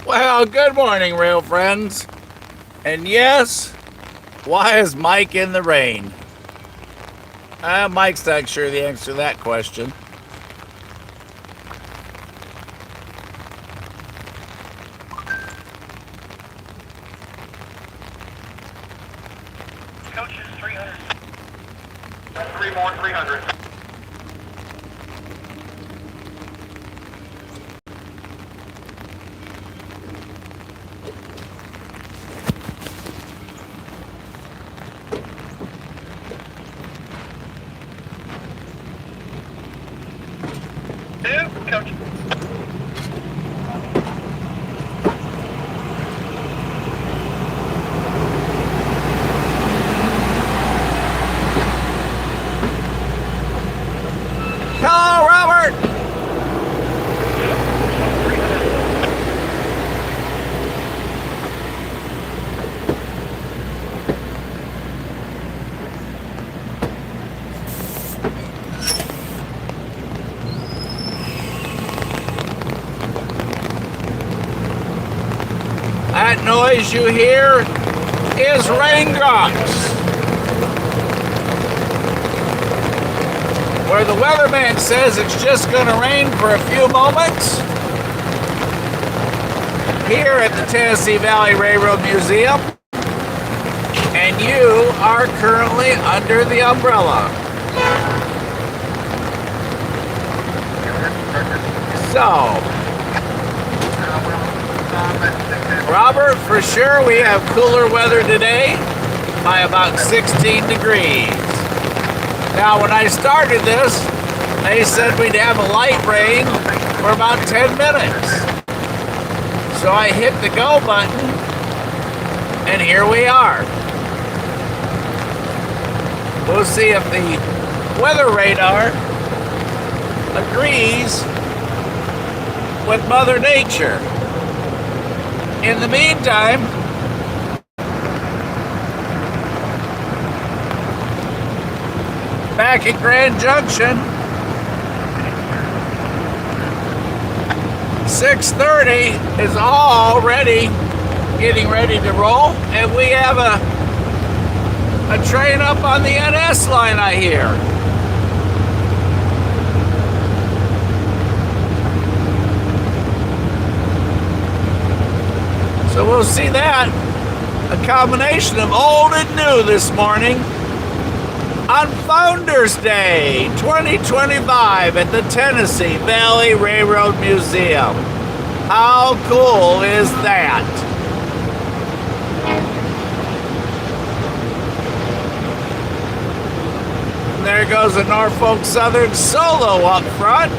Well, good morning, rail friends. And yes, why is Mike in the rain? Mike's not sure the answer to that question. Coaches 300. 3 more, 300. Coach. Hello, Robert. That noise you hear is raindrops. Where the weatherman says it's just going to rain for a few moments, here at the Tennessee Valley Railroad Museum, and you are currently under the umbrella. So, Robert, for sure we have cooler weather today by about 16 degrees. Now, when I started this, they said we'd have a light rain for about 10 minutes. So I hit the go button, and here we are. We'll see if the weather radar agrees with Mother Nature. In the meantime, back at Grand Junction, 6:30 is already getting ready to roll, and we have a train up on the NS line, I hear. So we'll see that, a combination of old and new this morning on Founders Day 2025 at the Tennessee Valley Railroad Museum. How cool is that? And there goes a Norfolk Southern solo up front.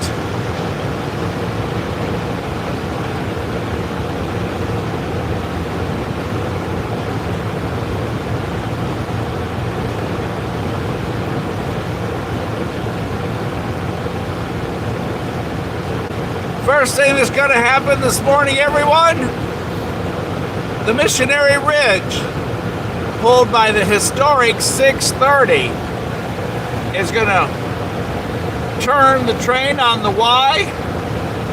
First thing that's going to happen this morning, everyone, the Missionary Ridge, pulled by the historic 630, is going to turn the train on the Y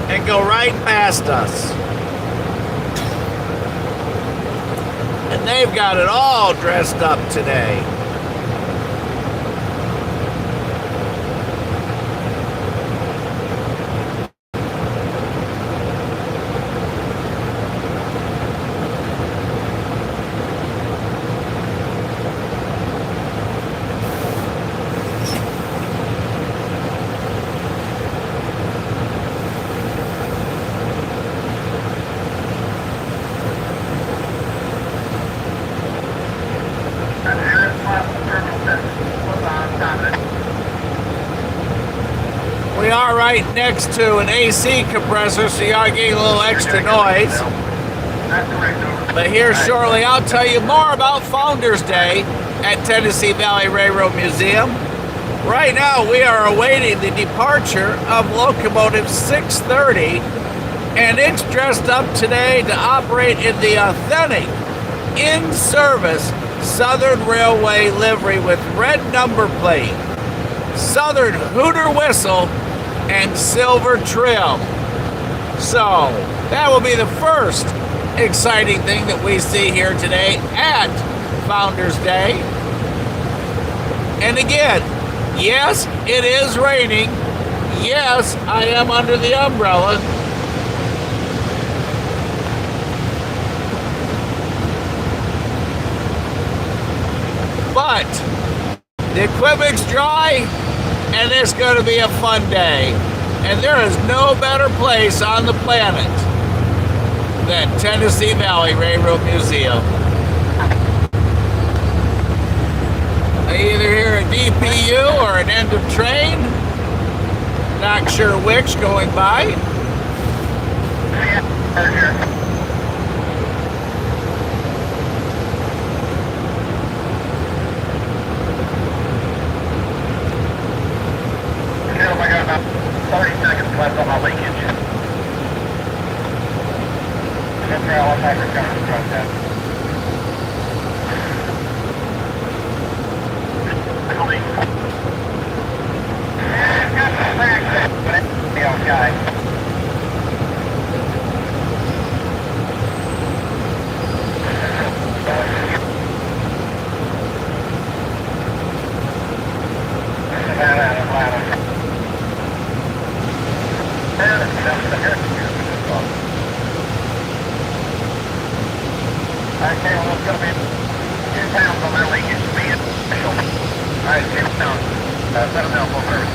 and go right past us. And they've got it all dressed up today. We are right next to an AC compressor, so you are getting a little extra noise. But here shortly, I'll tell you more about Founders Day at Tennessee Valley Railroad Museum. Right now, we are awaiting the departure of Locomotive 630, and it's dressed up today to operate in the authentic, in-service Southern Railway livery with red number plate, Southern Hooter whistle, and silver trim. So that will be the first exciting thing that we see here today at Founders Day. And again, yes, it is raining. Yes, I am under the umbrella. But the equipment's dry, and it's going to be a fun day. And there is no better place on the planet than Tennessee Valley Railroad Museum. I either hear a DPU or an end of train. Not sure which going by. I got about 30 seconds left on my leakage. That's right, I'll have her coming across that. Got the back, but it'll be okay. Okay, well, it's going to be 2 pounds on that leakage speed. All right, 2 pounds. 7 mil full service.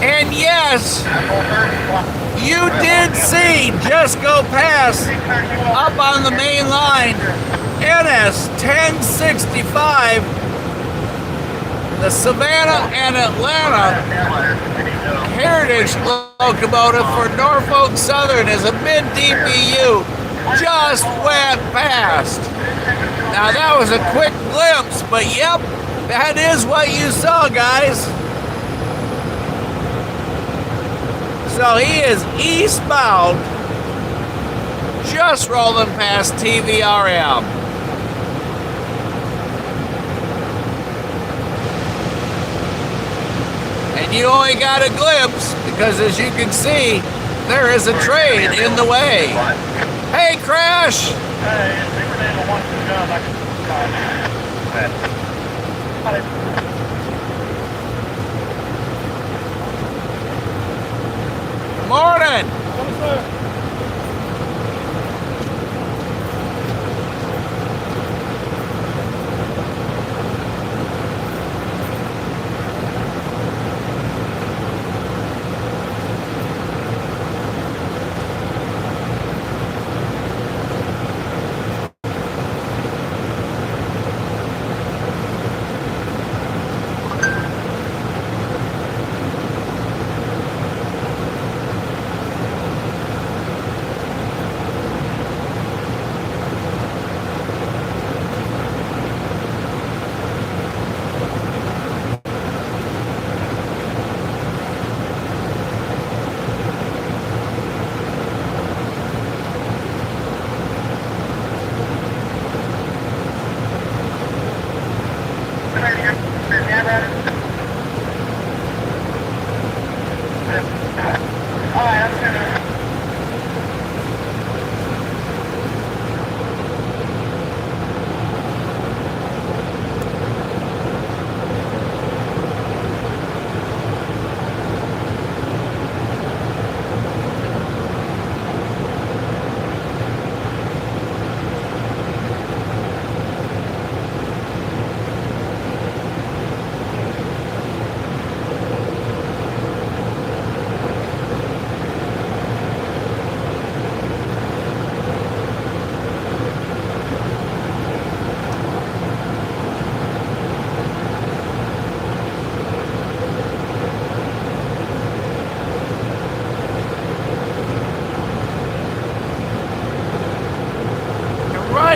And yes, Full service. you did see just go past up on the main line NS 1065, the Savannah and Atlanta Heritage Locomotive for Norfolk Southern as a mid-DPU just went past. Now that was a quick glimpse, but yep, that is what you saw, guys. So he is eastbound, just rolling past TVRM. And you only got a glimpse because, as you can see, there is a train in the way. Hey, Crash! Hey, Superman wants to jump. Morning!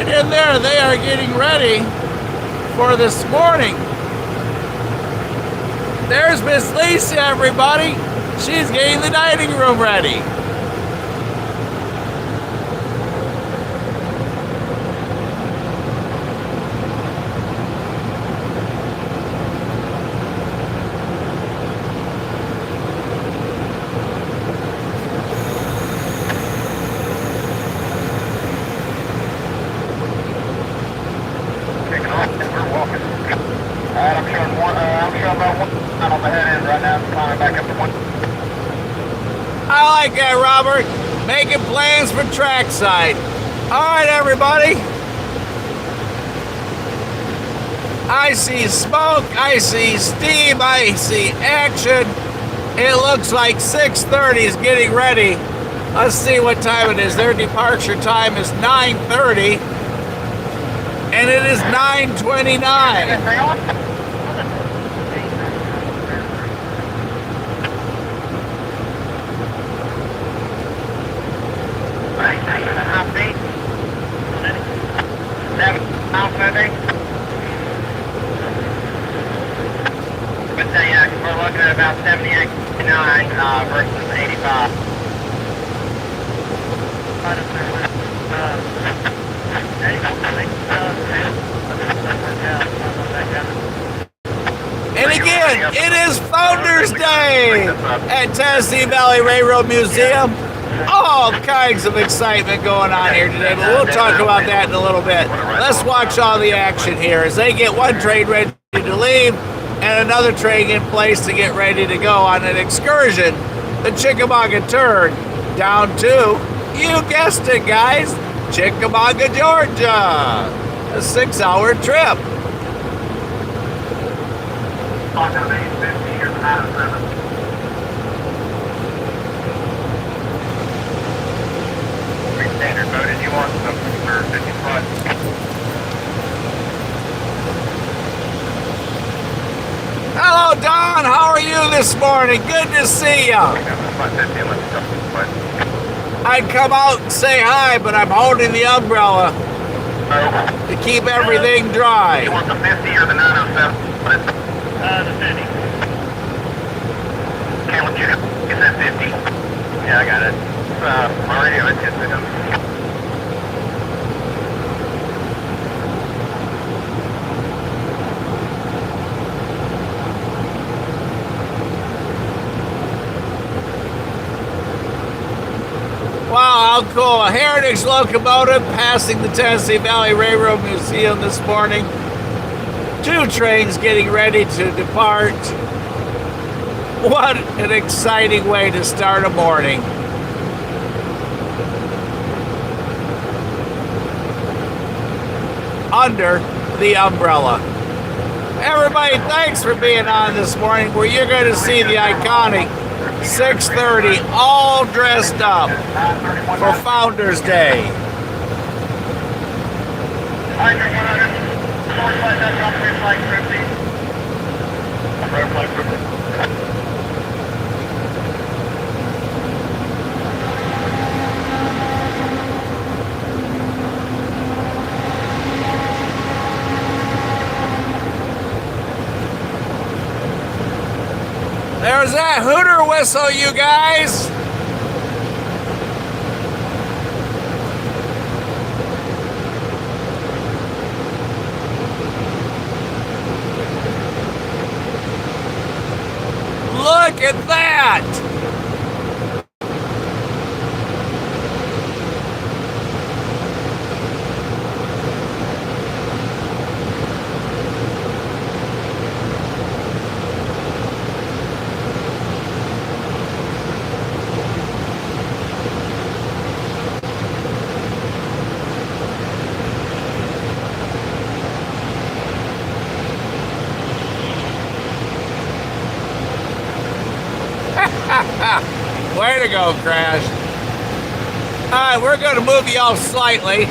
In there, they are getting ready for this morning. There's Miss Lisa, everybody. She's getting the dining room ready. like that, Robert. Making plans for trackside. All right, everybody. I see smoke, I see steam, I see action. It looks like 6:30 is getting ready. Let's see what time it is. Their departure time is 9:30, and it is 9:29. We're looking at about 79 versus 85. And again, it is Founders Day at Tennessee Valley Railroad Museum. All kinds of excitement going on here today, but we'll talk about that in a little bit. Let's watch all the action here as they get one train ready to leave and another train in place to get ready to go on an excursion, the Chickamauga Turn, down to, you guessed it guys, Chickamauga, Georgia. A 6-hour trip. Standard voted, you want something for 55? Hello, Don. How are you this morning? Good to see you. I'd come out and say hi, but I'm holding the umbrella to keep everything dry. You want the 50 or the 907? The 50. Okay, what you get that 50? Yeah, I got it. My radio, it's just Wow, how cool. A Heritage Locomotive passing the Tennessee Valley Railroad Museum this morning. 2 trains getting ready to depart. What an exciting way to start a morning. Under the umbrella. Everybody, thanks for being on this morning where you're going to see the iconic 6:30 all dressed up for Founders Day. There's that Hooter whistle, you guys. Look at that. Way to go, Crash. All right, we're going to move you off slightly.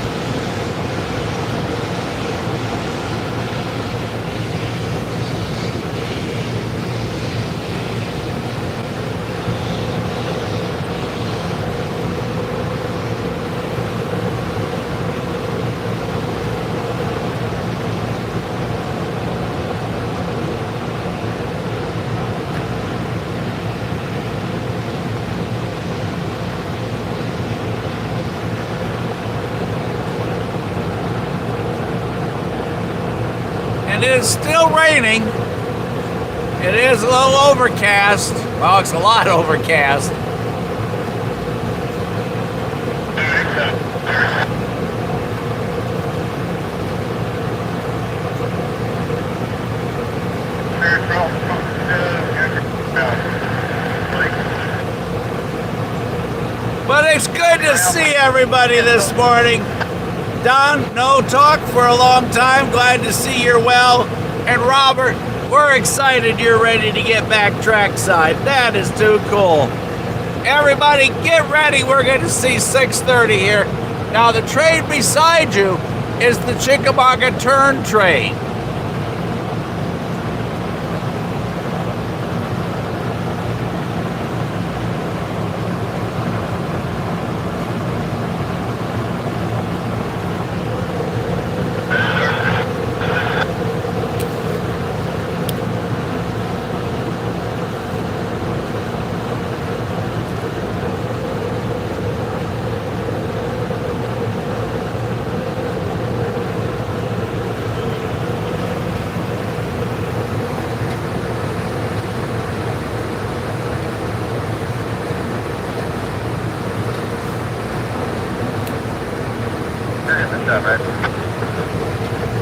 It is still raining. It is a little overcast. Well, it's a lot overcast. But it's good to see everybody this morning. Don, no talk for a long time. Glad to see you're well. And Robert, we're excited you're ready to get back trackside. That is too cool. Everybody get ready. We're going to see 6:30 here. Now the train beside you is the Chickamauga Turn train.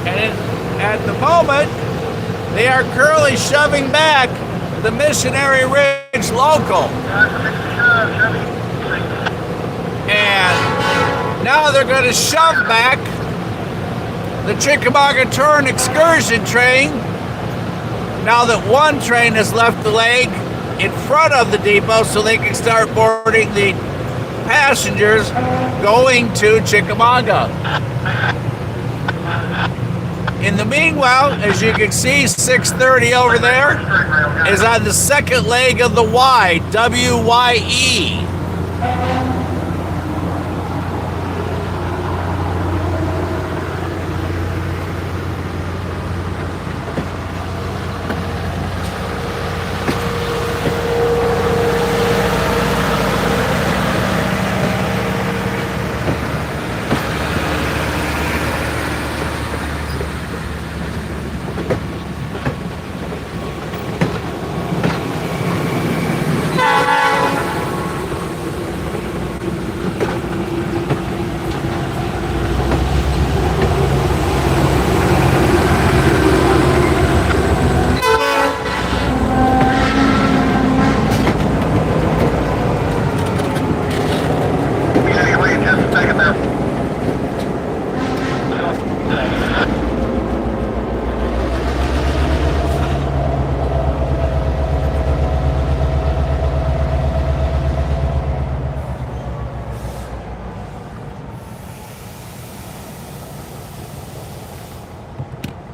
And at the moment, they are currently shoving back the Missionary Ridge Local. And now they're going to shove back the Chickamauga Turn Excursion train. Now that one train has left the leg in front of the depot so they can start boarding the passengers going to Chickamauga. In the meanwhile, as you can see, 6:30 over there is on the second leg of the Y, W-Y-E.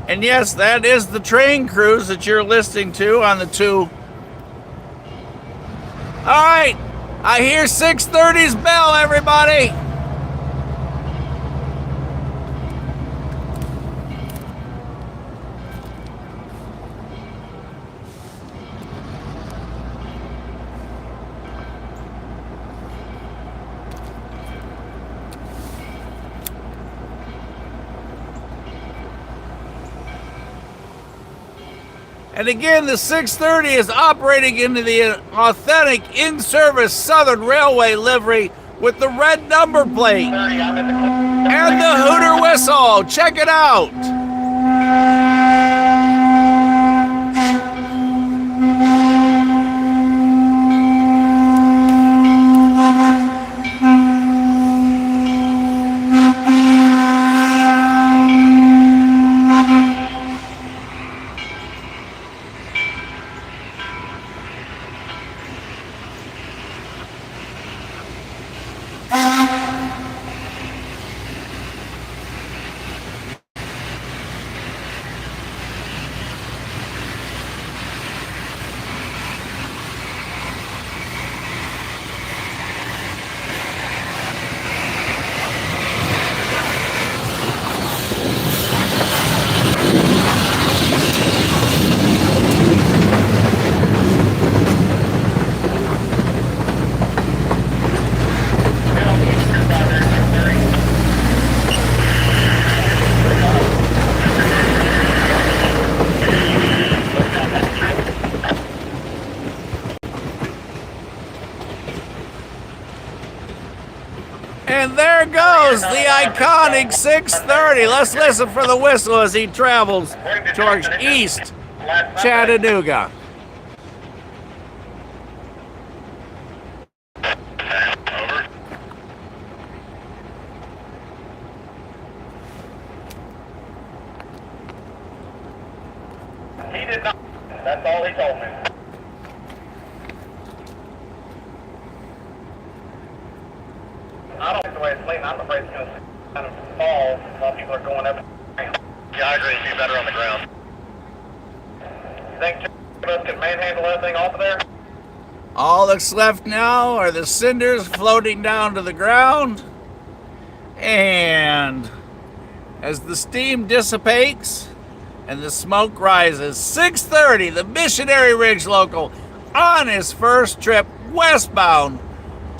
And yes, that is the train cruise that you're listening to on the 2. All right, I hear 6:30's bell, everybody. And again, the 6:30 is operating into the authentic in-service Southern Railway livery with the red number plate and the Hooter whistle. Check it out. And there goes the iconic 6:30. Let's listen for the whistle as he travels towards East Chattanooga. That's all he told me. I don't like the way it's leaning. I'm afraid it's going to kind of fall while people are going up. Yeah, I agree. It'd be better on the ground. You think two of us can manhandle that thing off of there? All that's left now are the cinders floating down to the ground. And as the steam dissipates and the smoke rises, 6:30, the Missionary Ridge Local on his first trip westbound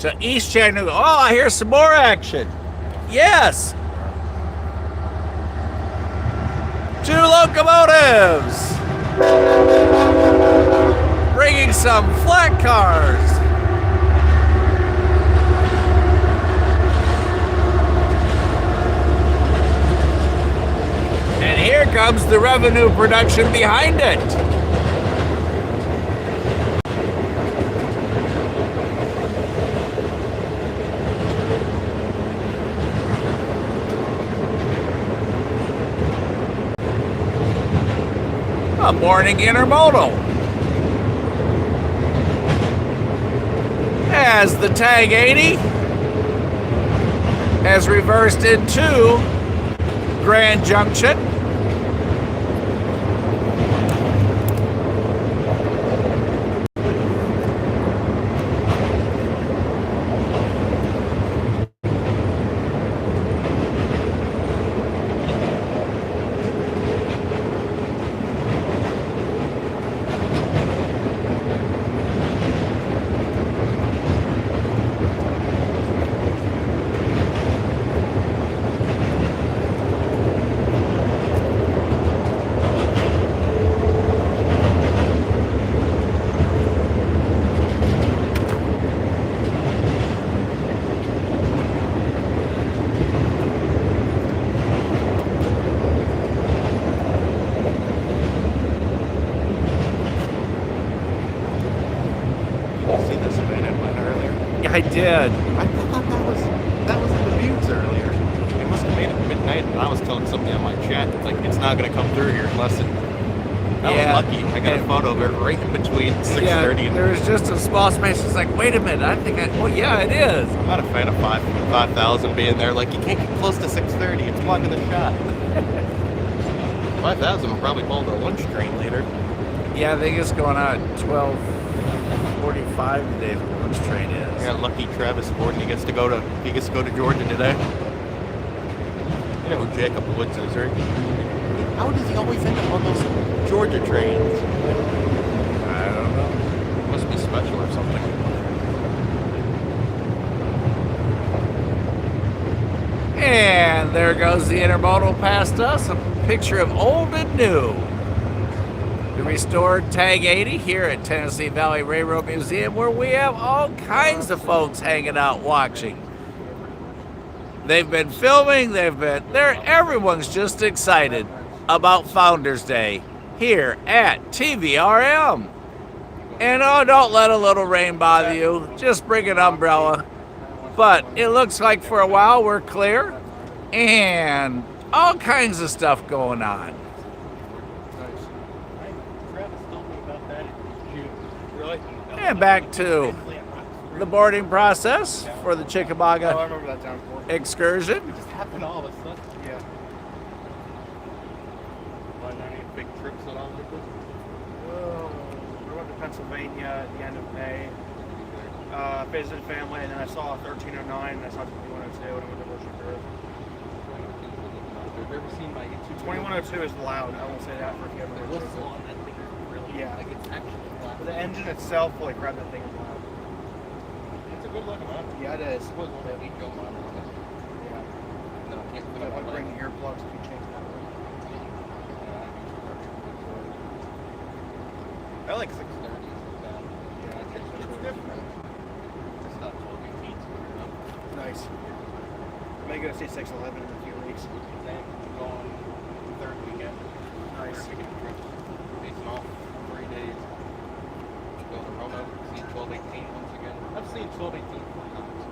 to East Chattanooga. Oh, I hear some more action. Yes. 2 locomotives bringing some flat cars. And here comes the revenue production behind it. A morning intermodal. As the Tag 80 has reversed into Grand Junction. I did. I thought that was in the views earlier. It must have made it midnight, and I was telling somebody on my chat, like, it's not going to come through here unless it... I was lucky. I got a photo of it right in between 6:30 and... there was just a small space. It's like, wait a minute, oh yeah, it is. I'm not a fan of 5,000 being there. Like, you can't get close to 6:30. It's blocking the shot. 5,000 will probably call the lunch train later. Yeah, I think it's going out at 12:45 today. The lunch train is. I got lucky Travis Gordon. He gets to go to Georgia today. You know who Jacob Woods is, right? How does he always end up on those Georgia trains? I don't know. Must be special or something. And there goes the intermodal past us. A picture of old and new. The restored Tag 80 here at Tennessee Valley Railroad Museum, where we have all kinds of folks hanging out watching. They've been filming, everyone's just excited about Founders Day here at TVRM. And oh, don't let a little rain bother you. Just bring an umbrella. But it looks like for a while we're clear and all kinds of stuff going on. And back to the boarding process for the Chickamauga excursion. It just happened all of a sudden. Yeah. Any big trips at all with this? Well, we went to Pennsylvania at the end of May. Visited family, and then I saw 1309, and I saw 2102, and I went to Worship Grove. Have you ever seen my YouTube? 2102 is loud. I won't say that for a few The whistle on that thing is really, Yeah. like, it's actually loud. The engine itself, holy crap, that thing is loud. It's a good locomotive. Yeah, it is. It was one of the Joe model on it. Yeah. No, I can't put But it I on bring my... earplugs if you change that. I like 630s like that. Yeah, It's different. It's not 1218. nice. I may go see 611 in a few weeks. Then going third weekend. Nice. Third weekend trip. Facing off 3 days. Go to Roanoke, see 1218 once again. I've seen 1218 4 times.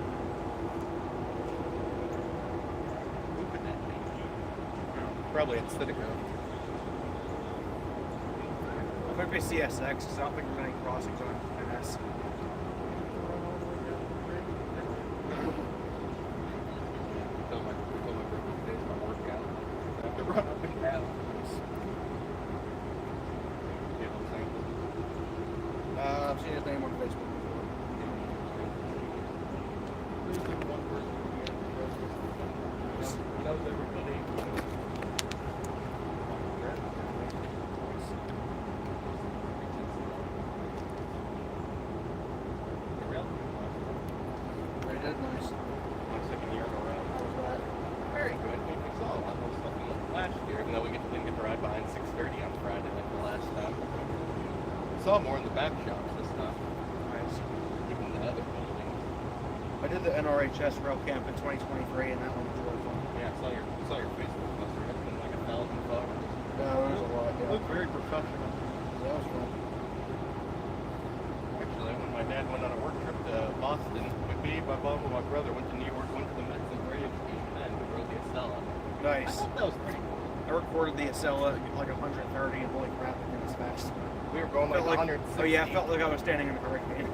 Who could that be? Probably at Stidicon. Could be CSX, because I don't think there's any crossings on NS. Tell my birthday is my workout. I have to run up and down. You know what I'm saying? I've seen his name on Facebook before. There's like one person who knows everybody. Very good, nice. My second year in a row. Very good. We saw a lot more stuff last year, even though we didn't get to ride behind 6:30 on Friday like the last time. We saw more in the back shops this time. Nice. Even the other buildings. I did the NRHS rail camp in 2023, and that one was really fun. Yeah, I saw your Facebook post. There must have been like 1,000 photos. Yeah, there was a lot. It looked very professional. That was fun. Actually, when my dad went on a work trip to Boston with me, my mom and my brother went to New York, went to the Mets and Braves game, and we rode the Acela. I Nice. thought that was pretty cool. I recorded the Acela at like 130, and holy crap, it was fast. We were going like Felt 160. Oh yeah, I felt like I was standing in a hurricane.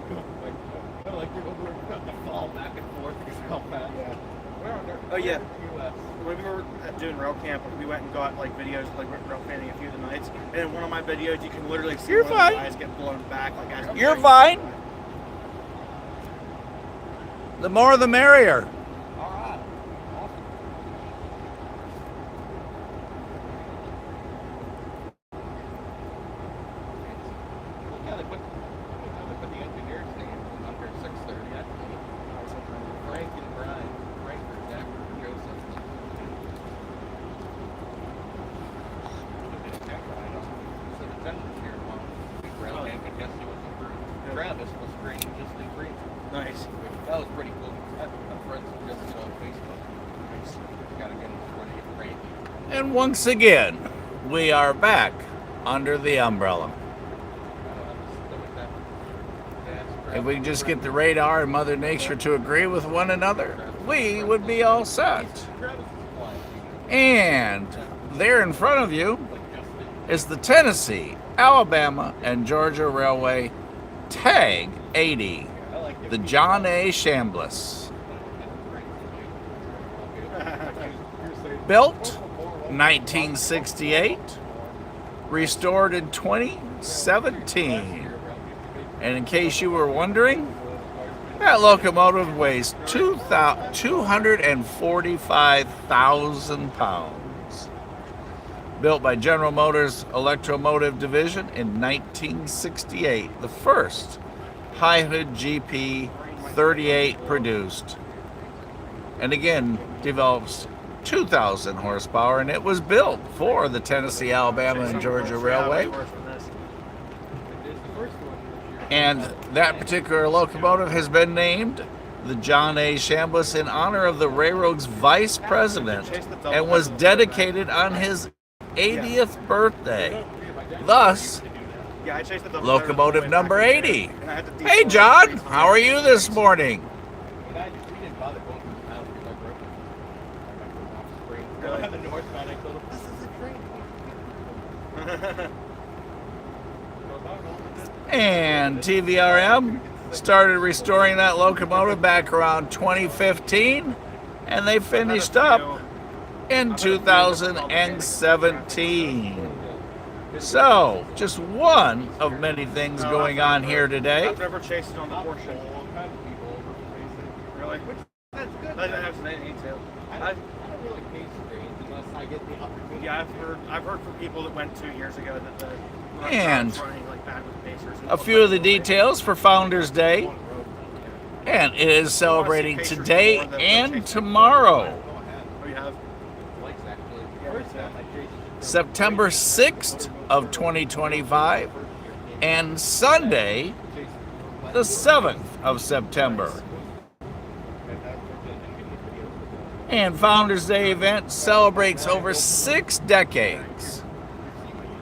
like we were about to fall back and forth because how fast. Yeah. Where on earth? Oh, yeah. US. When we were doing rail camp, we went and got like videos of like rail fanning a few of the nights, and in one of my videos, you can literally see You're one of the fine. guys get blown back. Like as the You're train fine. goes by. The more the merrier. All right. Awesome. We gotta put the engineers names in under 6:30. That's me. Frank and Brian. Frank or Jack or Joseph. So the attendance here one week rail camp, and guess who was approved? Yeah. Travis was green, just in green. Nice. That was pretty cool. I have friends who just on Facebook. Gotta get before they get crazy. And once again, we are back under the umbrella. If we can just get the radar and Mother Nature to agree with one another, we would be all set. And there in front of you is the Tennessee, Alabama, and Georgia Railway Tag 80, the John A. Chambliss. Built 1968, restored in 2017. And in case you were wondering, that locomotive weighs 245,000 pounds. Built by General Motors Electromotive Division in 1968, the first high hood GP 38 produced. And again, develops 2,000 horsepower, and it was built for the Tennessee, Alabama, and Georgia Railway. And that particular locomotive has been named the John A. Chambliss in honor of the railroad's vice president and was dedicated on his 80th birthday. Thus, locomotive number 80. Hey, John, how are you this morning? And TVRM started restoring that locomotive back around 2015, and they finished up in 2017. So, just one of many things going on here today. I've never chased it on the portion. Really? That's good. I have any detail. I don't really pay straight unless I get the opportunity. Yeah, I've heard from people that went 2 years ago that the And running like bad with pacers. a few of the details for Founders Day. And it is celebrating today and tomorrow. Oh, you have? September 6th of 2025 and Sunday, the 7th of September. And Founders Day event celebrates over 6 decades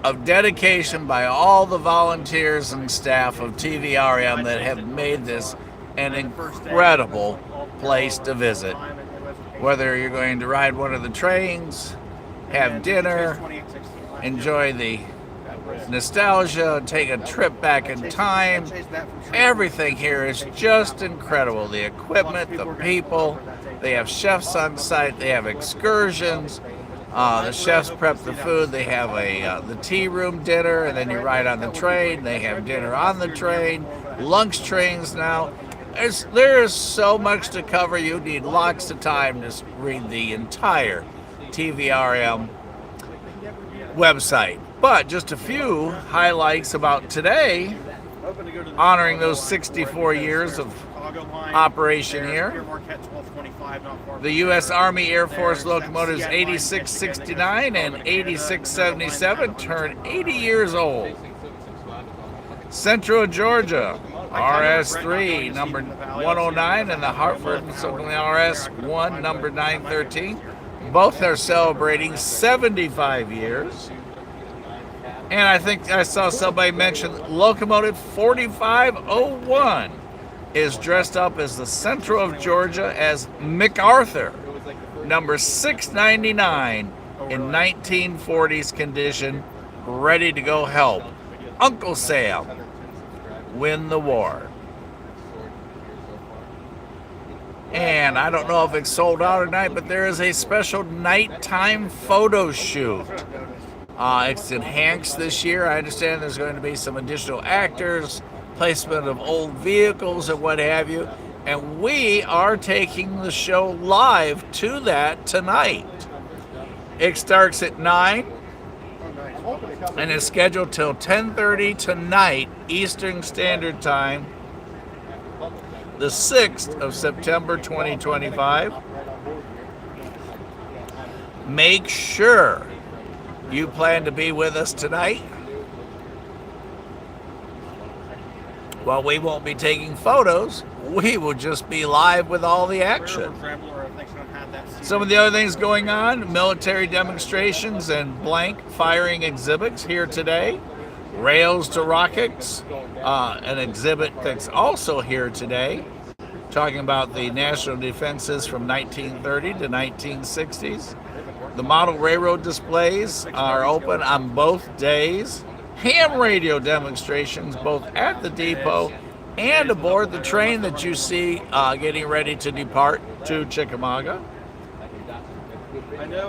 of dedication by all the volunteers and staff of TVRM that have made this an incredible place to visit. Whether you're going to ride one of the trains, have dinner, enjoy the nostalgia, take a trip back in time. Everything here is just incredible. The equipment, the people, they have chefs on site, they have excursions. The chefs prep the food. They have the tea room dinner, and then you ride on the train. They have dinner on the train, lunch trains now. There is so much to cover. You need lots of time to read the entire TVRM website. But just a few highlights about today, honoring those 64 years of operation here. The U.S. Army Air Force locomotives 8669 and 8677 turn 80 years old. Central Georgia, RS3, number 109, and the Hartford and Southern RS1, number 913. Both are celebrating 75 years. And I think I saw somebody mention Locomotive 4501 is dressed up as the Central of Georgia as MacArthur, number 699, in 1940s condition, ready to go help Uncle Sam win the war. And I don't know if it's sold out or not, but there is a special nighttime photo shoot. It's enhanced this year. I understand there's going to be some additional actors, placement of old vehicles and what have you. And we are taking the show live to that tonight. It starts at 9 and is scheduled till 10:30 tonight, Eastern Standard Time, the 6th of September 2025. Make sure you plan to be with us tonight. While we won't be taking photos, we will just be live with all the action. Some of the other things going on, military demonstrations and blank firing exhibits here today. Rails to Rockets, an exhibit that's also here today, talking about the national defenses from 1930 to 1960s. The model railroad displays are open on both days. Ham radio demonstrations both at the depot and aboard the train that you see getting ready to depart to Chickamauga.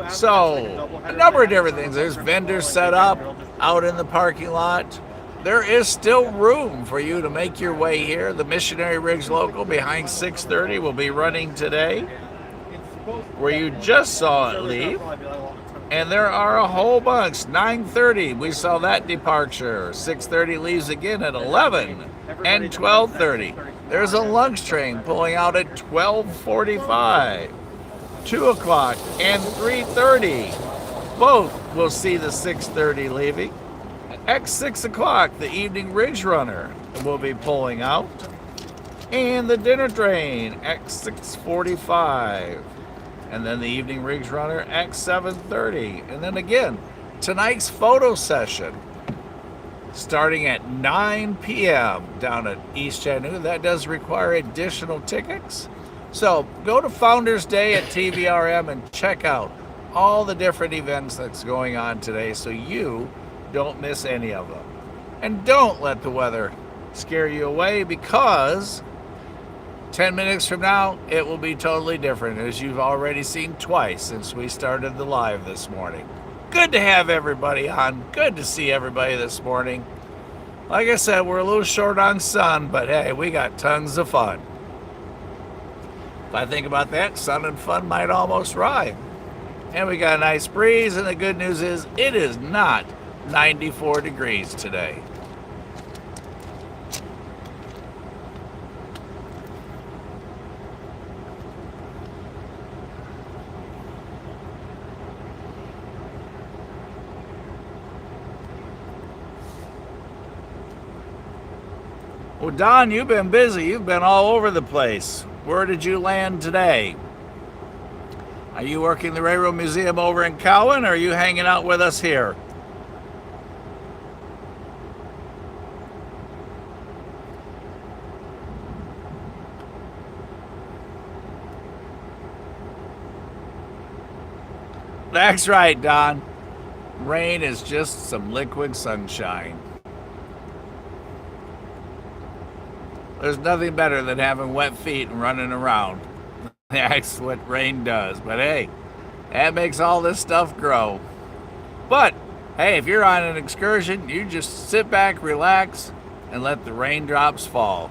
So, a number of different things. There's vendors set up out in the parking lot. There is still room for you to make your way here. The Missionary Ridge Local behind 630 will be running today, where you just saw it leave. And there are a whole bunch. 9:30, we saw that departure. 6:30 leaves again at 11 and 12:30. There's a lunch train pulling out at 12:45. 2 o'clock and 3:30. Both will see the 6:30 leaving. At 6 o'clock, the Evening Ridge Runner will be pulling out. And the dinner train at 6:45. And then the Evening Ridge Runner at 7:30. And then again, tonight's photo session starting at 9 p.m. down at East Chattanooga. That does require additional tickets. So go to Founders Day at TVRM and check out all the different events that's going on today so you don't miss any of them. And don't let the weather scare you away, because 10 minutes from now, it will be totally different, as you've already seen twice since we started the live this morning. Good to have everybody on. Good to see everybody this morning. Like I said, we're a little short on sun, but hey, we got tons of fun. If I think about that, sun and fun might almost rhyme. And we got a nice breeze, and the good news is it is not 94 degrees today. Well, Don, you've been busy. You've been all over the place. Where did you land today? Are you working the Railroad Museum over in Cowan, or are you hanging out with us here? That's right, Don. Rain is just some liquid sunshine. There's nothing better than having wet feet and running around. That's what rain does. But hey, that makes all this stuff grow. But hey, if you're on an excursion, you just sit back, relax, and let the raindrops fall.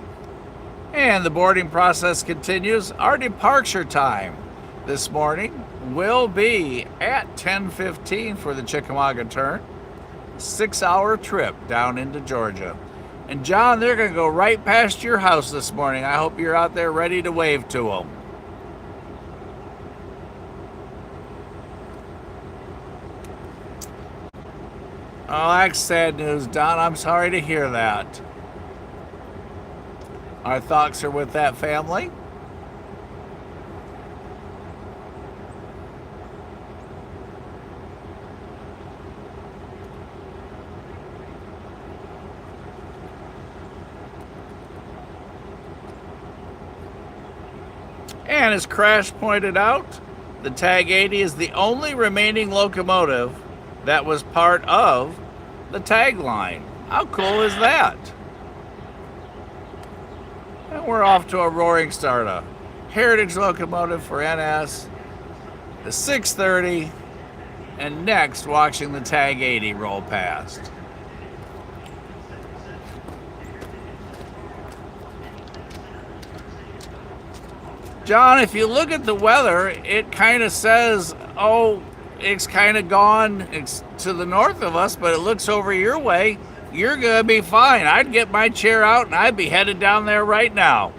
And the boarding process continues. Our departure time this morning will be at 10:15 for the Chickamauga Turn. 6-hour trip down into Georgia. And John, they're going to go right past your house this morning. I hope you're out there ready to wave to them. Oh, that's sad news, Don. I'm sorry to hear that. Our thoughts are with that family. And as Crash pointed out, the Tag 80 is the only remaining locomotive that was part of the tagline. How cool is that? And we're off to a roaring start. A heritage locomotive for NS, the 630, and next watching the Tag 80 roll past. John, if you look at the weather, it kind of says, oh, it's kind of gone. It's to the north of us, but it looks over your way. You're going to be fine. I'd get my chair out and I'd be headed down there right now.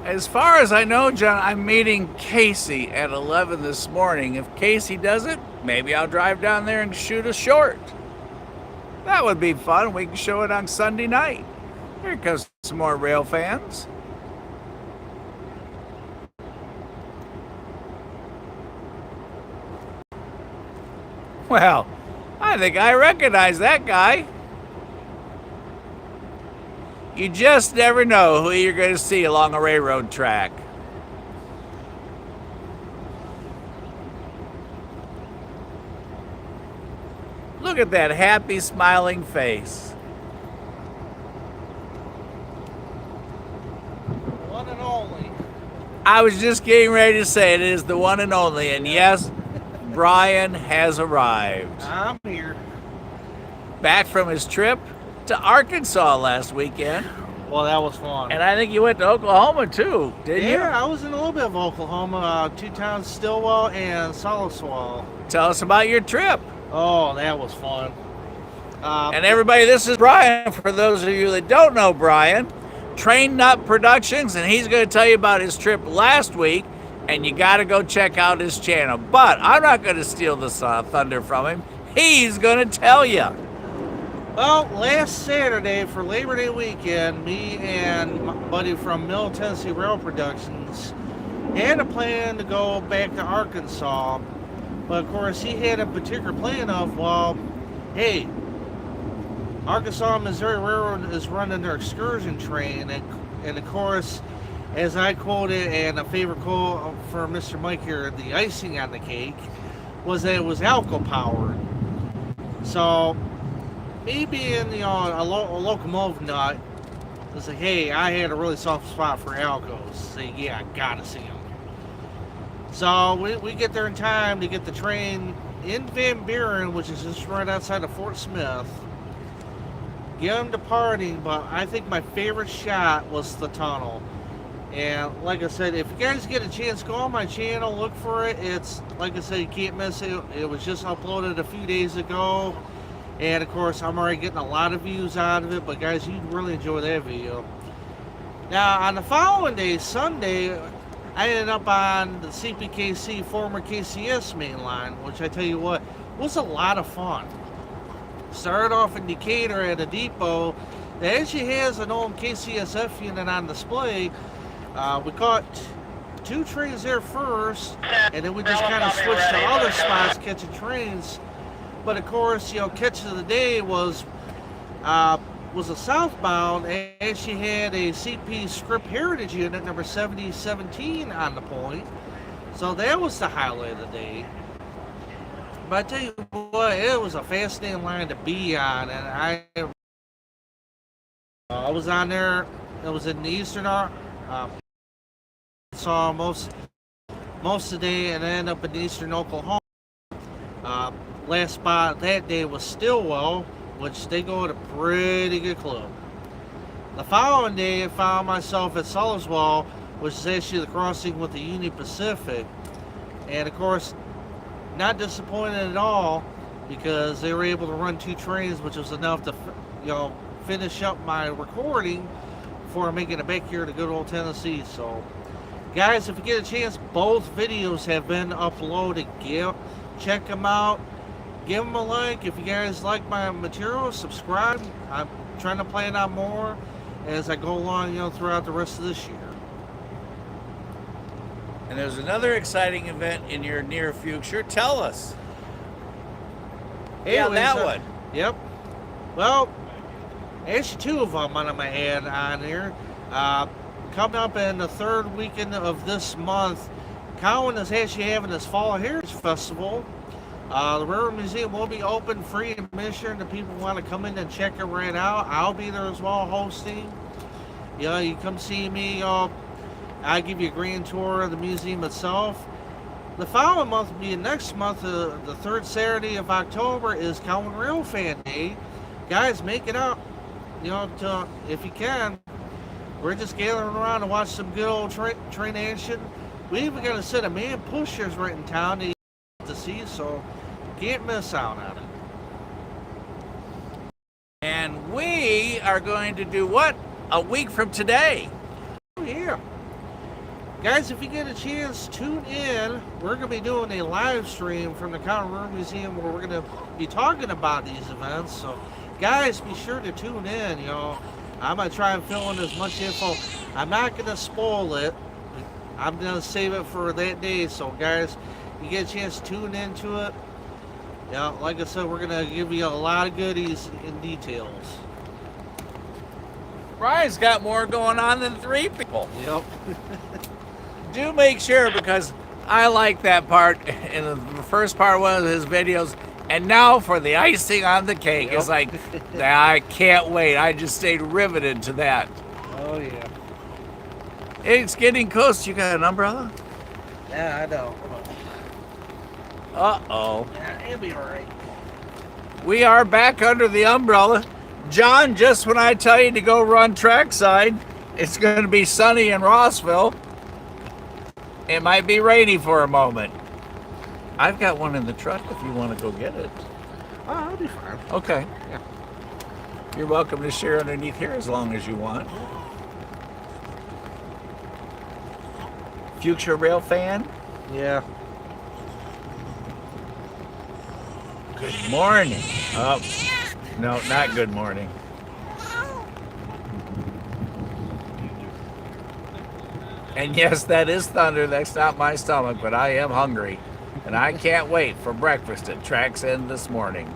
As far as I know, John, I'm meeting Casey at 11 this morning. If Casey does it, maybe I'll drive down there and shoot a short. That would be fun. We can show it on Sunday night. Here comes some more rail fans. Well, I think I recognize that guy. You just never know who you're going to see along a railroad track. Look at that happy, smiling face. One and only. I was just getting ready to say it is the one and only, and yes, Brian has arrived. I'm here. Back from his trip to Arkansas last weekend. Well, that was fun. And I think you went to Oklahoma too, didn't you? Yeah, I was in a little bit of Oklahoma, 2 towns, Stillwell and Soliswell. Tell us about your trip. Oh, that was fun. And everybody, this is Brian. For those of you that don't know Brian, Train Nut Productions, and he's going to tell you about his trip last week, and you got to go check out his channel. But I'm not going to steal the thunder from him. He's going to tell you. Well, last Saturday for Labor Day weekend, me and my buddy from Middle Tennessee Rail Productions had a plan to go back to Arkansas. But of course, he had a particular plan of, well, hey, Arkansas Missouri Railroad is running their excursion train. And of course, as I quoted, and a favorite quote for Mr. Mike here, the icing on the cake was that it was alco powered. So, me being, a locomotive nut, was like, hey, I had a really soft spot for Alcos. So, yeah, I gotta see them. So, we get there in time to get the train in Van Buren, which is just right outside of Fort Smith. Get them departing, but I think my favorite shot was the tunnel. And like I said, if you guys get a chance, go on my channel, look for it. It's, like I said, you can't miss it. It was just uploaded a few days ago. And of course, I'm already getting a lot of views out of it, but guys, you'd really enjoy that video. Now, on the following day, Sunday, I ended up on the CPKC, former KCS main line, which I tell you what, was a lot of fun. Started off in Decatur at a depot that actually has an old KCSF unit on display. We caught 2 trains there first, and then we just kind of switched to other spots catching trains. But of course, you know, catch of the day was a southbound, and actually had a CP Script Heritage unit number 7017 on the point. So that was the highlight of the day. But I tell you what, it was a fascinating line to be on, and I was on there. It was in the eastern saw most of the day, and I ended up in eastern Oklahoma. Last spot that day was Stillwell, which they go at a pretty good clip. The following day, I found myself at Sullerswell, which is actually the crossing with the Union Pacific, and of course, not disappointed at all, because they were able to run 2 trains, which was enough to, you know, finish up my recording before making it back here to good old Tennessee. So, guys, if you get a chance, both videos have been uploaded. Check them out. Give them a like. If you guys like my material, subscribe. I'm trying to plan on more as I go along, you know, throughout the rest of this year. And there's another exciting event in your near future. Tell us. Hey, yeah, that one. Yep. Well, actually 2 of them on my head on here. Coming up in the 3rd weekend of this month, Cowan is actually having this Fall Heritage Festival. The Railroad Museum will be open, free admission to people who want to come in and check it right out. I'll be there as well hosting. You know, you come see me. I'll give you a grand tour of the museum itself. The following month, being next month, the 3rd Saturday of October, is Cowan Rail Fan Day. Guys, make it up, you know, if you can. We're just gathering around to watch some good old train action. We even got a set of man pushers right in town to see, so can't miss out on it. And we are going to do what? A week from today. Oh, yeah. Guys, if you get a chance, tune in. We're going to be doing a live stream from the Cowan Rail Museum where we're going to be talking about these events. So, guys, be sure to tune in. You know, I'm going to try and fill in as much info. I'm not going to spoil it. I'm going to save it for that day. So, guys, you get a chance to tune into it. Yeah, like I said, we're going to give you a lot of goodies and details. Brian's got more going on than 3 people. Yep. Do make sure, because I like that part in the first part of one of his videos. And now for the icing on the cake. Yep. It's like, I can't wait. I just stayed riveted to that. Oh, yeah. It's getting close. You got an umbrella? Yeah, I know. Uh-oh. Yeah, it'll be all right. We are back under the umbrella. John, just when I tell you to go run trackside, it's going to be sunny in Rossville. It might be rainy for a moment. I've got one in the truck if you want to go get it. Oh, I'll be fine. Okay. Yeah. You're welcome to share underneath here as long as you want. Future rail fan? Yeah. Good morning. Oh, no, not good morning. And yes, that is thunder. That's not my stomach, but I am hungry. And I can't wait for breakfast at Track's End this morning.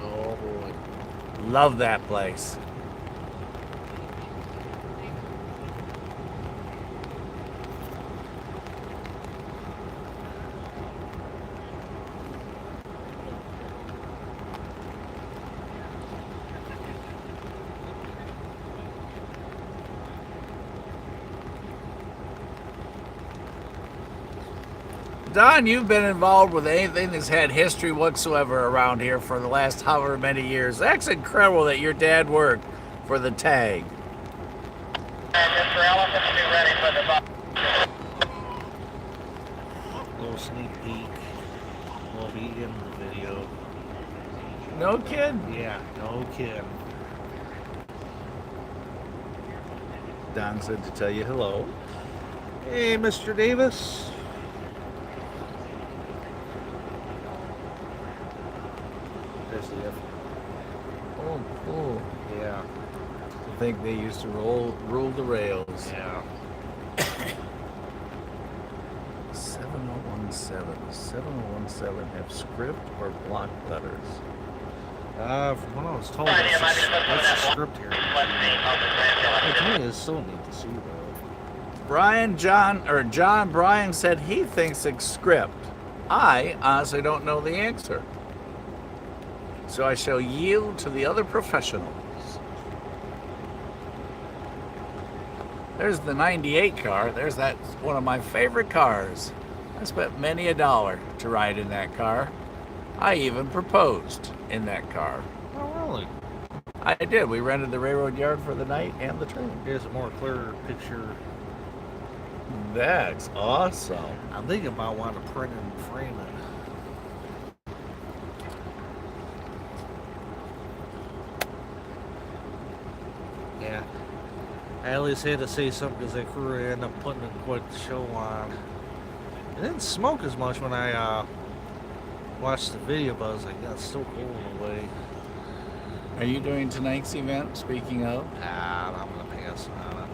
Oh, boy. Love that place. Don, you've been involved with anything that's had history whatsoever around here for the last however many years. That's incredible that your dad worked for the tag. Mr. Ellison will be ready for the bus. Little sneak peek. Will be in the video. No kid? Yeah, no kid. Don said to tell you hello. Hey, Mr. Davis. There's the F. Oh, cool. Yeah. I think they used to rule the rails. Yeah. 7017 have script or block letters? From what I was told, that's a script here. Hey, to me, it's so neat to see, though. John Bryan said he thinks it's script. I honestly don't know the answer. So I shall yield to the other professionals. There's the 98 car. There's that one of my favorite cars. I spent many a dollar to ride in that car. I even proposed in that car. Oh, really? I did. We rented the railroad yard for the night and the train. Here's a more clearer picture. That's awesome. I'm thinking about wanting to print and frame it. Yeah. I at least had to say something because that crew ended up putting quite the show on. It didn't smoke as much when I watched the video, but I was like, yeah, it's still cool in a way. Are you doing tonight's event, speaking of? Nah, I'm going to pass on it.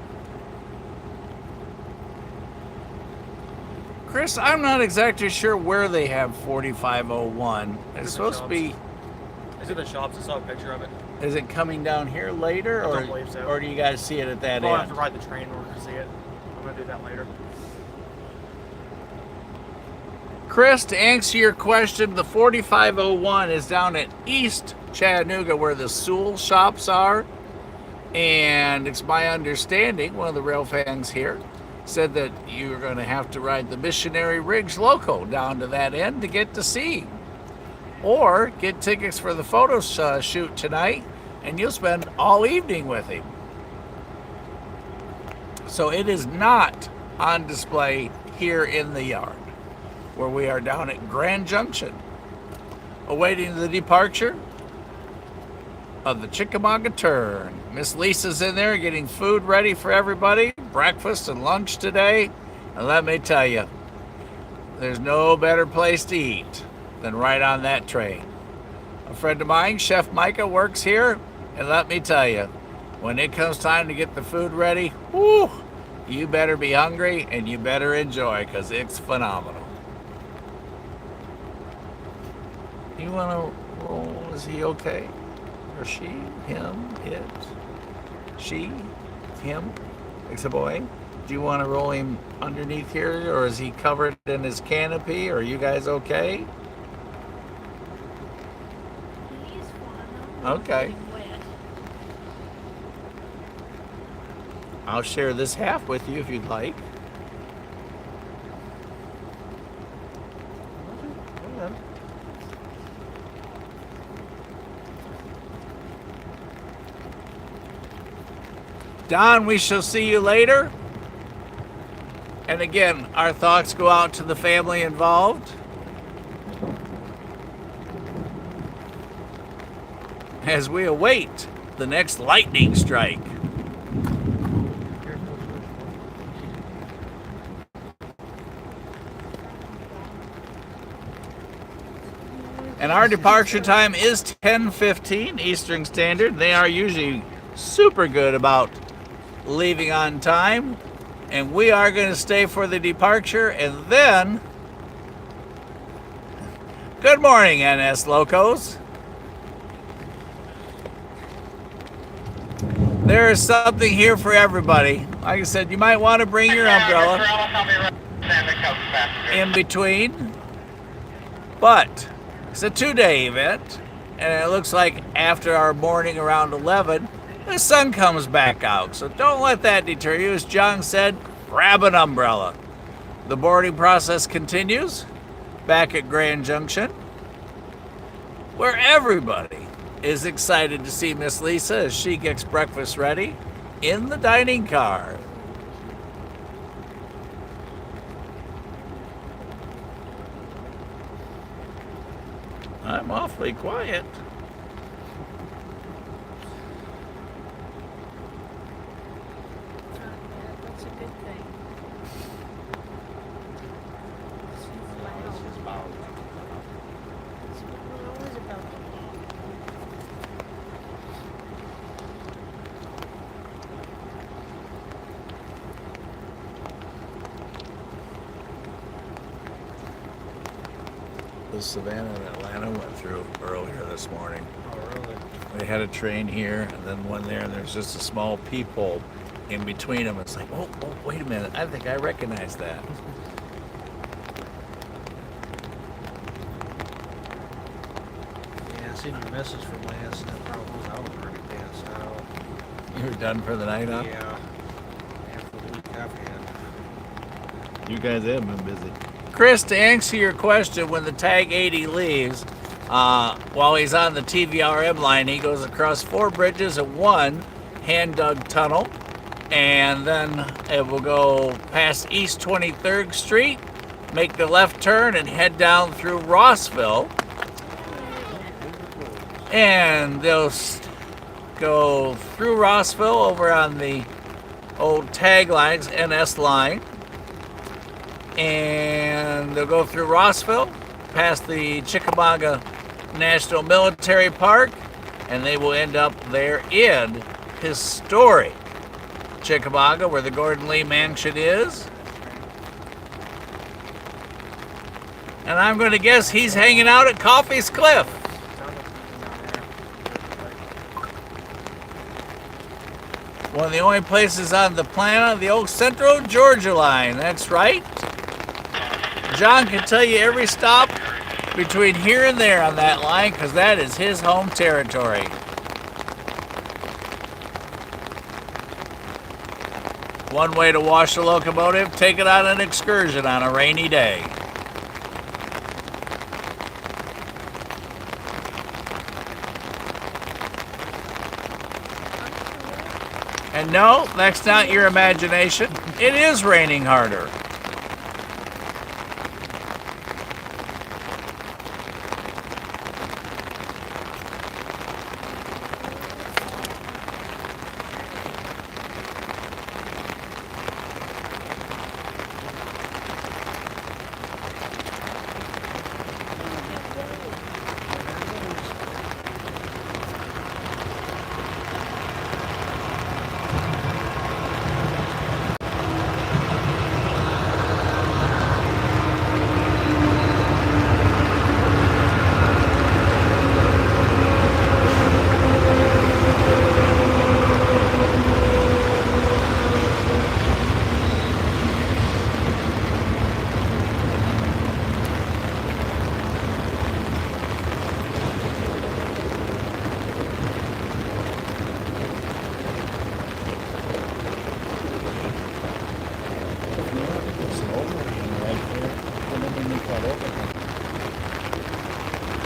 Chris, I'm not exactly sure where they have 4501. It's supposed to be... Is it the shops? I saw a picture of it. Is it coming down here later, I don't believe so. or do you guys see it at that I'll end? have to ride the train in order to see it. I'm going to do that later. Chris, to answer your question, the 4501 is down at East Chattanooga where the Sewell shops are. And it's my understanding, one of the rail fans here said that you're going to have to ride the Missionary Ridge Local down to that end to get to see. Or get tickets for the photo shoot tonight, and you'll spend all evening with him. So it is not on display here in the yard, where we are down at Grand Junction, awaiting the departure of the Chickamauga Turn. Miss Lisa's in there getting food ready for everybody, breakfast and lunch today. And let me tell you, there's no better place to eat than right on that train. A friend of mine, Chef Micah, works here, and let me tell you, when it comes time to get the food ready, whoo, you better be hungry and you better enjoy, because it's phenomenal. You want to roll? Is he okay? Or she? Him? It? She? Him? It's a boy? Do you want to roll him underneath here, or is he covered in his canopy? Are you guys okay? Okay. I'll share this half with you if you'd like. Don, we shall see you later. And again, our thoughts go out to the family involved. As we await the next lightning strike. And our departure time is 10:15 Eastern Standard. They are usually super good about leaving on time. And we are going to stay for the departure. And then, good morning, NS Locos. There is something here for everybody. Like I said, you might want to bring your umbrella in between. But it's a 2-day event, and it looks like after our morning around 11, the sun comes back out. So don't let that deter you. As John said, grab an umbrella. The boarding process continues. back at Grand Junction, where everybody is excited to see Miss Lisa as she gets breakfast ready in the dining car. I'm awfully quiet. That's a good thing. It's always about the The Savannah and Atlanta went through earlier this morning. Oh, really? They had a train here and then one there, and there's just a small peephole in between them. It's like, oh, wait a minute. I think I recognize that. Yeah, I seen your message from last night. I was already passed out. You were done for the night, huh? Yeah. After the week I've had. You guys have been busy. Chris, to answer your question, when the Tag 80 leaves, while he's on the TVRM line, he goes across 4 bridges and 1 hand-dug tunnel, and then it will go past East 23rd Street, make the left turn, and head down through Rossville. And they'll go through Rossville over on the old Tag lines, NS line. And they'll go through Rossville, past the Chickamauga National Military Park, and they will end up there in historic Chickamauga, where the Gordon Lee Mansion is. And I'm going to guess he's hanging out at Coffey's Cliff. One of the only places on the planet, the old Central Georgia line. That's right. John can tell you every stop between here and there on that line, because that is his home territory. One way to wash a locomotive, take it on an excursion on a rainy day. And no, that's not your imagination. It is raining harder.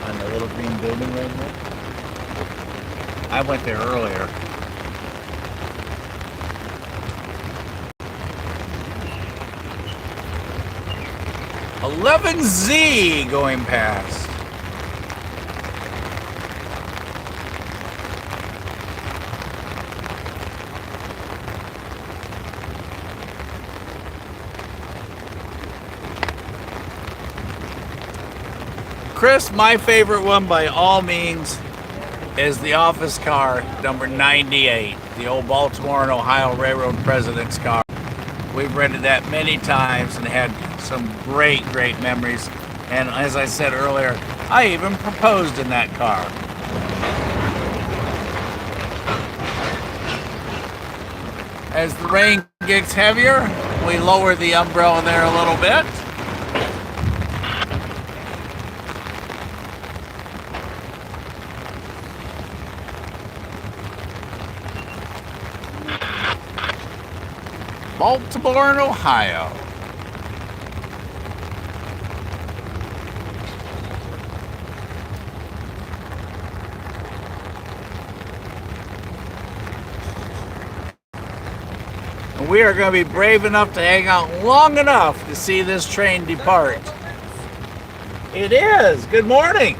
On the little green building right there. I went there earlier. "11Z" going past. Chris, my favorite one by all means is the office car, number 98, the old Baltimore and Ohio Railroad President's car. We've rented that many times and had some great, great memories. And as I said earlier, I even proposed in that car. As the rain gets heavier, we lower the umbrella there a little bit. Baltimore and Ohio. we are going to be brave enough to hang out long enough to see this train depart. It is. Good morning.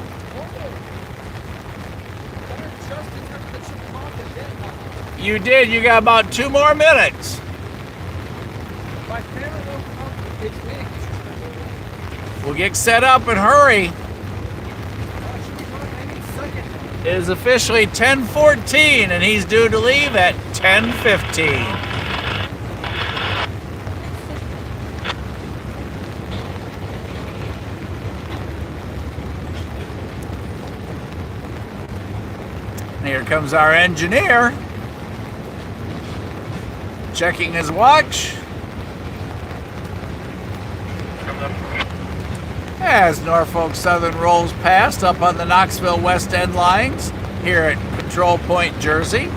You did. You got about 2 more minutes. We'll get set up and hurry. It is officially 10:14 and he's due to leave at 10:15. Here comes our engineer, checking his watch. As Norfolk Southern rolls past up on the Knoxville West End lines here at Control Point, Jersey.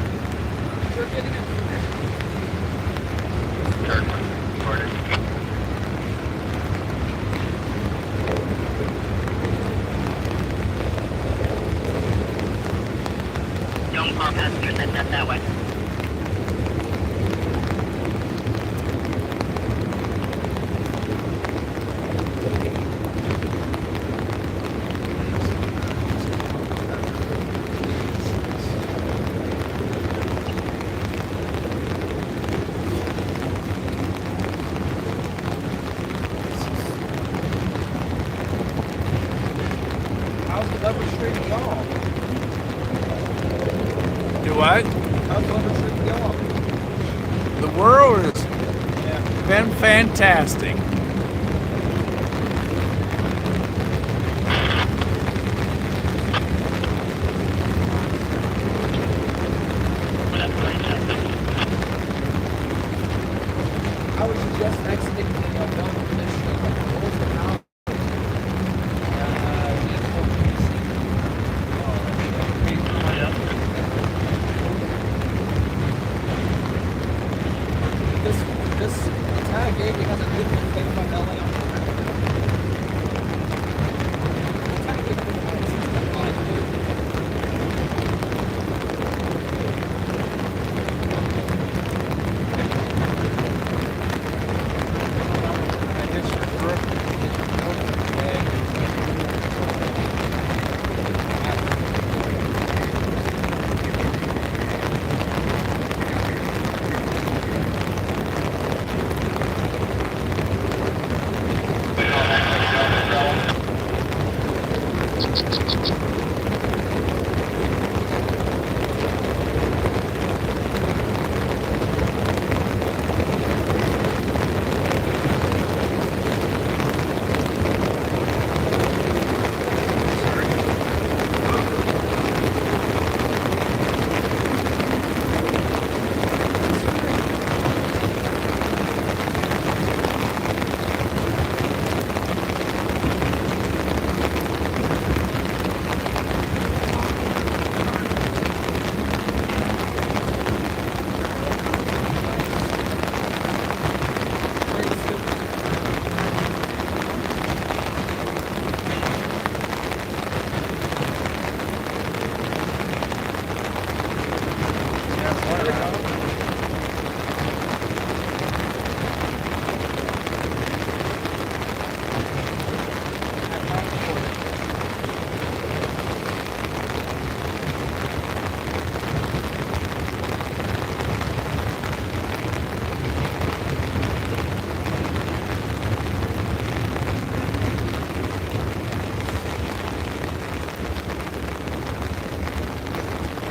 Young car passengers, head that way. How's the Leopard Street y'all? Do what? How's the Leopard Street y'all? The world has been fantastic. I would suggest exiting the Belgian Mission out. This entire game has a good thing about LA.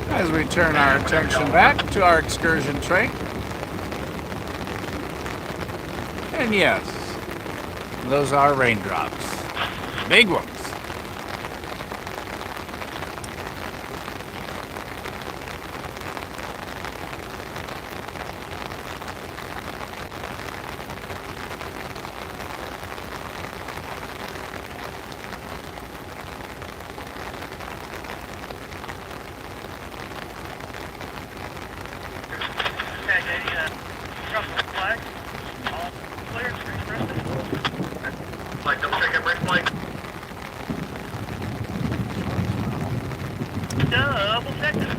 As we turn our attention back to our excursion train. And yes, those are raindrops. Big ones. Like, double check every flight. Double check it.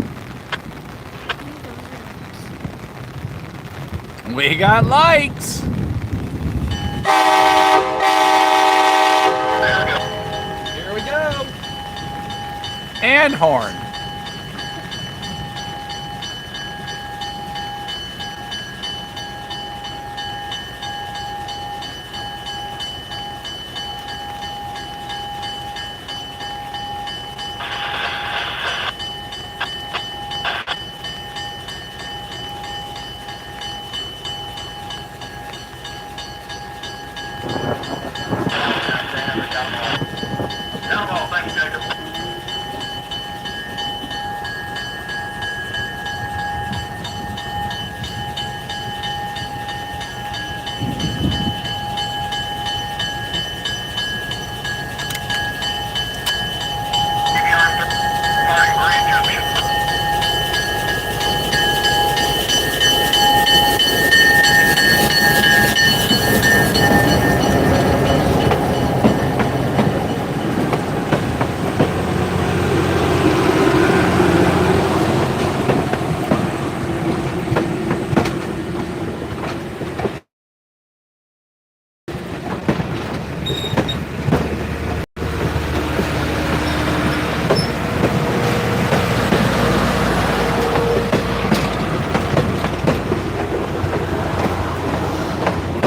We got lights. Here we go. And horn. Download, thanks, Jacob.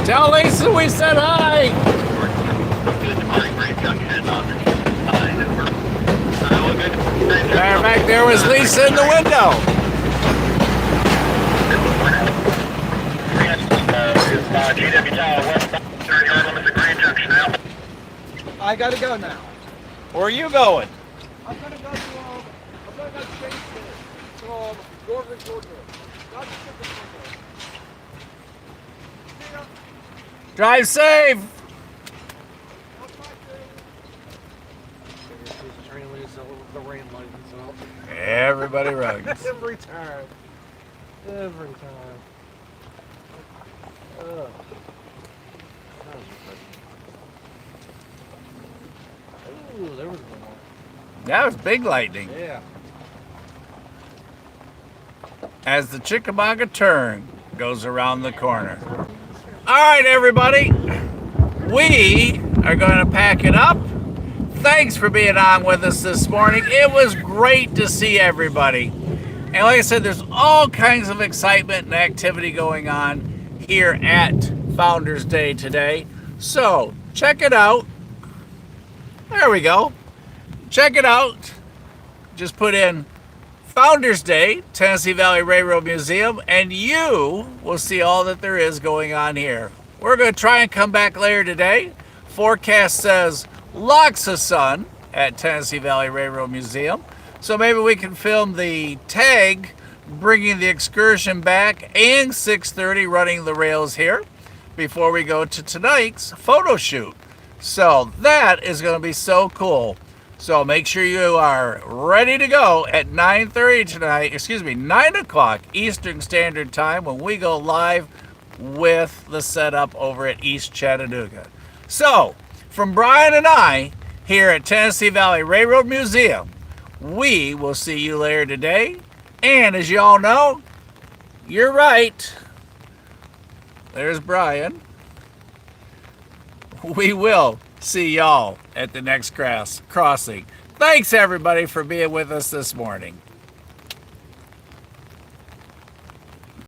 Tell Lisa we said hi. Matter of fact, there was Lisa in the window. GW Tower, westbound, 30-yard limit to Green Junction now. I gotta go now. Where are you going? I'm gonna go to Chase to Northern Georgia. Not to Chickamauga. Drive safe. The rain lightens up. Everybody runs. Every time. Every time. Ugh. Ooh, there was more. That was big lightning. Yeah. As the Chickamauga Turn goes around the corner. All right, everybody. We are going to pack it up. Thanks for being on with us this morning. It was great to see everybody. And like I said, there's all kinds of excitement and activity going on here at Founders Day today. So check it out. There we go. Check it out. Just put in Founders Day, Tennessee Valley Railroad Museum, and you will see all that there is going on here. We're going to try and come back later today. Forecast says lots of sun at Tennessee Valley Railroad Museum. So maybe we can film the tag bringing the excursion back and 6:30 running the rails here before we go to tonight's photo shoot. So that is going to be so cool. So make sure you are ready to go at 9:30 tonight, 9 o'clock Eastern Standard Time when we go live with the setup over at East Chattanooga. So, from Brian and I here at Tennessee Valley Railroad Museum, we will see you later today. And as you all know, you're right. There's Brian. We will see y'all at the next crossing. Thanks everybody for being with us this morning.